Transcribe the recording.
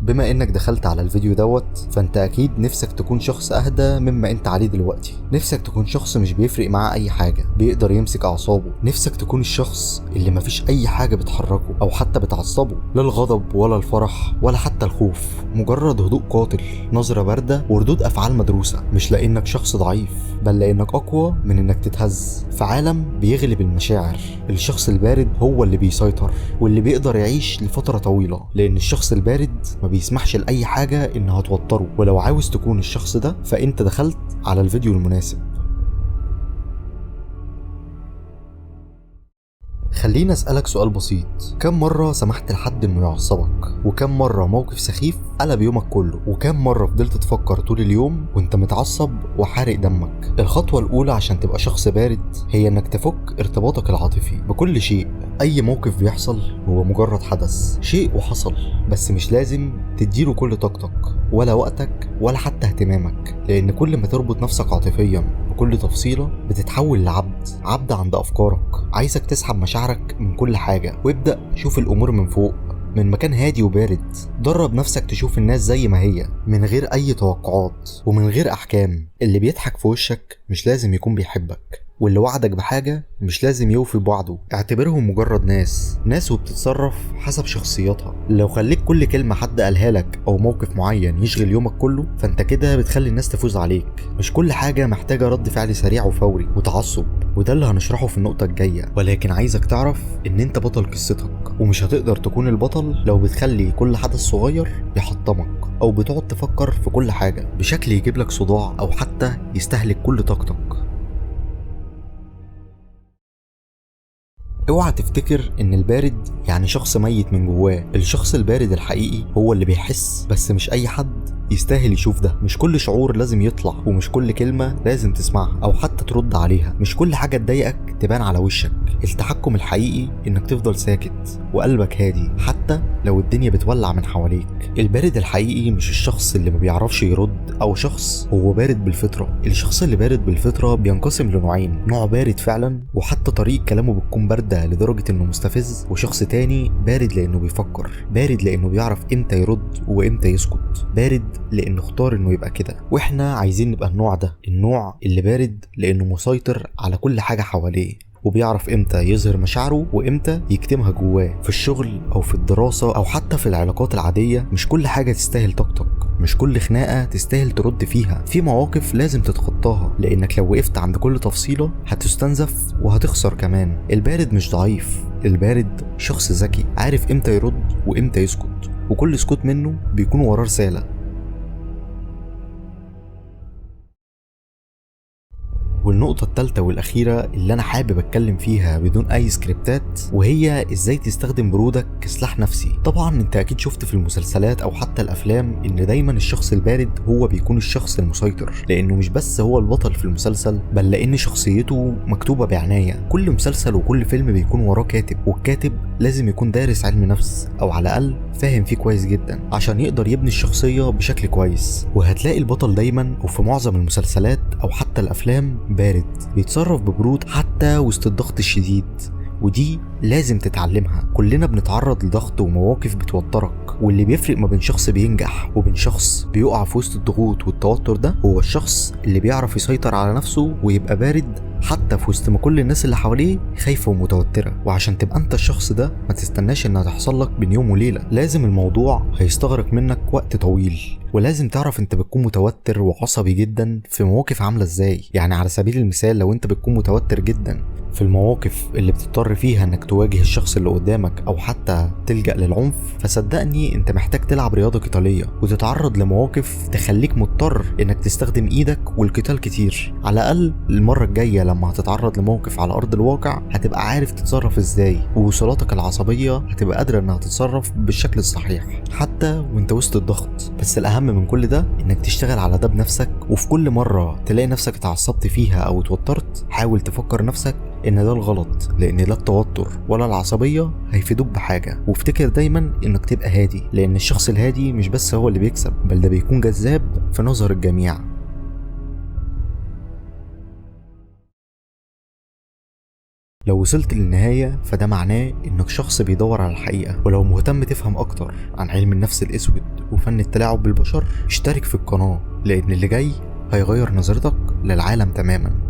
بما انك دخلت على الفيديو دوت، فانت اكيد نفسك تكون شخص اهدى مما انت عليه دلوقتي. نفسك تكون شخص مش بيفرق معاه اي حاجة، بيقدر يمسك اعصابه. نفسك تكون الشخص اللي مفيش اي حاجة بتحركه او حتى بتعصبه، لا الغضب ولا الفرح ولا حتى الخوف. مجرد هدوء قاتل، نظرة باردة وردود افعال مدروسة. مش لانك شخص ضعيف، بل لانك اقوى من انك تتهز في عالم بيغلب المشاعر. الشخص البارد هو اللي بيسيطر واللي بيقدر يعيش لفترة طويلة، لان الشخص البارد ما بيسمحش لأي حاجة انها توتره. ولو عاوز تكون الشخص ده، فانت دخلت على الفيديو المناسب. خليني أسألك سؤال بسيط، كم مرة سمحت لحد انه يعصبك؟ وكم مرة موقف سخيف قلب يومك كله؟ وكم مرة فضلت تفكر طول اليوم وانت متعصب وحارق دمك؟ الخطوة الأولى عشان تبقى شخص بارد هي انك تفك ارتباطك العاطفي بكل شيء. أي موقف بيحصل هو مجرد حدث، شيء وحصل، بس مش لازم تديله كل طاقتك ولا وقتك ولا حتى اهتمامك، لأن كل ما تربط نفسك عاطفيا بكل تفصيلة بتتحول لعبد عند أفكارك. عايزك تسحب مشاعرك من كل حاجة وابدأ شوف الأمور من فوق، من مكان هادي وبارد. درب نفسك تشوف الناس زي ما هي، من غير أي توقعات ومن غير أحكام. اللي بيضحك في وشك مش لازم يكون بيحبك، واللي وعدك بحاجة مش لازم يوفي بوعده. اعتبرهم مجرد ناس وبتتصرف حسب شخصياتها. لو خليك كل كلمة حد قالها لك أو موقف معين يشغل يومك كله، فانت كده بتخلي الناس تفوز عليك. مش كل حاجة محتاجة رد فعل سريع وفوري وتعصب، وده اللي هنشرحه في النقطة الجاية. ولكن عايزك تعرف ان انت بطل قصتك، ومش هتقدر تكون البطل لو بتخلي كل حدث صغير يحطمك، او بتقعد تفكر في كل حاجة بشكل يجيب لك صداع او حتى يستهلك كل طاقتك. اوعى تفتكر ان البارد يعني شخص ميت من جواه. الشخص البارد الحقيقي هو اللي بيحس، بس مش اي حد يستاهل يشوف ده. مش كل شعور لازم يطلع، ومش كل كلمة لازم تسمعها او حتى ترد عليها. مش كل حاجة تضايقك تبان على وشك. التحكم الحقيقي انك تفضل ساكت وقلبك هادي حتى لو الدنيا بتولع من حواليك. البارد الحقيقي مش الشخص اللي ما بيعرفش يرد او شخص هو بارد بالفطرة. الشخص اللي بارد بالفطرة بينقسم لنوعين: نوع بارد فعلا وحتى طريقة كلامه بتكون باردة لدرجة انه مستفز، وشخص تاني بارد لانه بيفكر، بارد لانه بيعرف امتى يرد وامتى يسكت، بارد لانه اختار انه يبقى كده. واحنا عايزين نبقى النوع ده، النوع اللي بارد لانه مسيطر على كل حاجة حواليه، وبيعرف امتى يظهر مشاعره وامتى يكتمها جواه. في الشغل او في الدراسة او حتى في العلاقات العادية، مش كل حاجة تستاهل طاقتك، مش كل خناقة تستاهل ترد فيها. في مواقف لازم تتخطاها، لانك لو وقفت عند كل تفصيلة هتستنزف وهتخسر كمان. البارد مش ضعيف، البارد شخص ذكي، عارف امتى يرد وامتى يسكت، وكل سكوت منه بيكون وراه رسالة. والنقطة الثالثة والأخيرة اللي أنا حابب أتكلم فيها بدون أي سكريبتات، وهي إزاي تستخدم برودك كسلاح نفسي. طبعا أنت أكيد شفت في المسلسلات أو حتى الأفلام إن دايما الشخص البارد هو بيكون الشخص المسيطر، لأنه مش بس هو البطل في المسلسل، بل لأن شخصيته مكتوبة بعناية. كل مسلسل وكل فيلم بيكون وراه كاتب، والكاتب لازم يكون دارس علم نفس أو على الأقل فاهم فيه كويس جدا عشان يقدر يبني الشخصية بشكل كويس. وهتلاقي البطل دايما وفي معظم المسلسلات أو حتى الأفلام بارد، بيتصرف ببرود حتى وسط الضغط الشديد، ودي لازم تتعلمها. كلنا بنتعرض لضغط ومواقف بتوترك، واللي بيفرق ما بين شخص بينجح وبين شخص بيقع في وسط الضغوط والتوتر ده هو الشخص اللي بيعرف يسيطر على نفسه ويبقى بارد حتى في وسط ما كل الناس اللي حواليه خايفة ومتوترة. وعشان تبقى انت الشخص ده ما تستناش انها تحصل لك بين يوم وليلة، لازم الموضوع هيستغرق منك وقت طويل، ولازم تعرف انت بتكون متوتر وعصبي جدا في مواقف عاملة ازاي. يعني على سبيل المثال، لو انت بتكون متوتر جدا في المواقف اللي بتضطر فيها انك تواجه الشخص اللي قدامك او حتى تلجأ للعنف، فصدقني انت محتاج تلعب رياضة قتالية وتتعرض لمواقف تخليك مضطر انك تستخدم ايدك والقتال كتير. على الاقل المرة الجاية لما هتتعرض لموقف على ارض الواقع هتبقى عارف تتصرف ازاي، ووصلاتك العصبية هتبقى قادرة انها تتصرف بالشكل الصحيح حتى وانت وسط الضغط. بس الاهم من كل ده انك تشتغل على ده بنفسك، وفي كل مرة تلاقي نفسك اتعصبت فيها او اتوترت حاول تفكر نفسك ان ده الغلط، لان لا التوتر ولا العصبية هيفيدوك بحاجة. وافتكر دايما انك تبقى هادي، لان الشخص الهادي مش بس هو اللي بيكسب، بل ده بيكون جذاب في نظر الجميع. لو وصلت للنهاية فده معناه انك شخص بيدور على الحقيقة، ولو مهتم تفهم اكتر عن علم النفس الاسود وفن التلاعب بالبشر اشترك في القناة، لان اللي جاي هيغير نظرتك للعالم تماما.